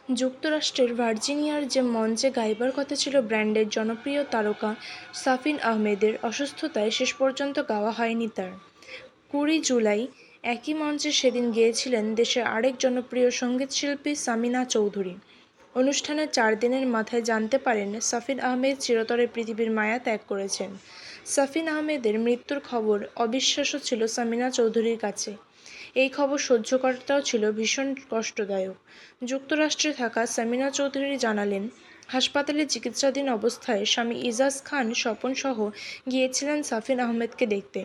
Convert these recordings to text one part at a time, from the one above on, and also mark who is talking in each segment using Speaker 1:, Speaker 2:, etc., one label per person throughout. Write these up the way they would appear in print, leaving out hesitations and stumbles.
Speaker 1: যুক্তরাষ্ট্রের ভার্জিনিয়ার যে মঞ্চে গাইবার কথা ছিল ব্র্যান্ডের জনপ্রিয় তারকা সাফিন আহমেদের, অসুস্থতায় শেষ পর্যন্ত গাওয়া হয়নি তার। 20 জুলাই একই মঞ্চে সেদিন গেয়েছিলেন দেশের আরেক জনপ্রিয় সঙ্গীতশিল্পী সামিনা চৌধুরী। অনুষ্ঠানের 4 দিনের মাথায় জানতে পারেন সাফিন আহমেদ চিরতরে পৃথিবীর মায়া ত্যাগ করেছেন। সাফিন আহমেদের মৃত্যুর খবর অবিশ্বাস্য ছিল সামিনা চৌধুরীর কাছে। এই খবর সহ্য করাটাও ছিল ভীষণ কষ্টদায়ক। যুক্তরাষ্ট্রে থাকা সামিনা চৌধুরী জানালেন, হাসপাতালে চিকিৎসাধীন অবস্থায় স্বামী ইজাজ খান স্বপনসহ গিয়েছিলেন সাফিন আহমেদকে দেখতে।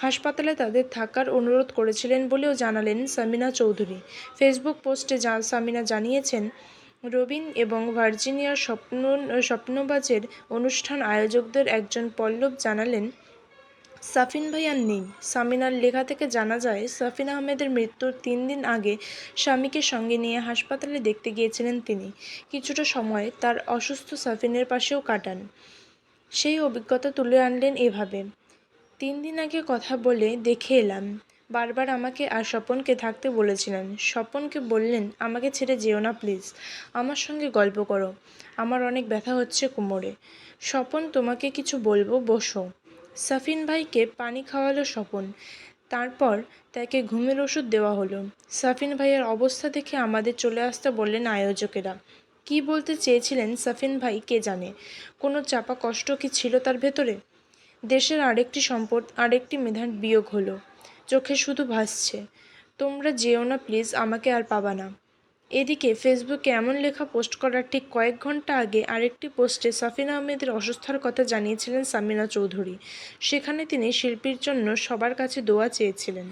Speaker 1: হাসপাতালে তাদের থাকার অনুরোধ করেছিলেন বলেও জানালেন সামিনা চৌধুরী। ফেসবুক পোস্টে সামিনা জানিয়েছেন, রবিন এবং ভার্জিনিয়ার স্বপ্নবাজের অনুষ্ঠান আয়োজকদের একজন পল্লব জানালেন, সাফিন ভাই আর নেই। সামিনার লেখা থেকে জানা যায়, সাফিন আহমেদের মৃত্যুর 3 দিন আগে স্বামীকে সঙ্গে নিয়ে হাসপাতালে দেখতে গিয়েছিলেন তিনি। কিছুটা সময় তার অসুস্থ সাফিনের পাশেও কাটান। সেই অভিজ্ঞতা তুলে আনলেন এভাবে, 3 দিন আগে কথা বলে দেখে এলাম। বারবার আমাকে আর স্বপনকে থাকতে বলেছিলেন। স্বপনকে বললেন, আমাকে ছেড়ে যেও না প্লিজ, আমার সঙ্গে গল্প করো, আমার অনেক ব্যথা হচ্ছে কোমরে। স্বপন, তোমাকে কিছু বলবো, বসো। সাফিন ভাইকে পানি খাওয়ালো স্বপন। তারপর তাকে ঘুমের ওষুধ দেওয়া হলো। সাফিন ভাইয়ের অবস্থা দেখে আমাদের চলে আসতে বললেন আয়োজকেরা। কী বলতে চেয়েছিলেন সাফিন ভাই কে জানে। কোনো চাপা কষ্ট কি ছিল তার ভেতরে? দেশের আরেকটি সম্পদ, আরেকটি মেধার বিয়োগ হলো। চোখে শুধু ভাসছে, তোমরা যেও না প্লিজ, আমাকে আর পাবা না। এদিকে ফেসবুকে এমন লেখা পোস্ট করার ঠিক কয়েক ঘন্টা আগে আরেকটি পোস্টে সাফিন আহমেদের অসুস্থতার কথা জানিয়েছিলেন সামিনা চৌধুরী। সেখানে তিনি শিল্পীর জন্য সবার কাছে দোয়া চেয়েছিলেন।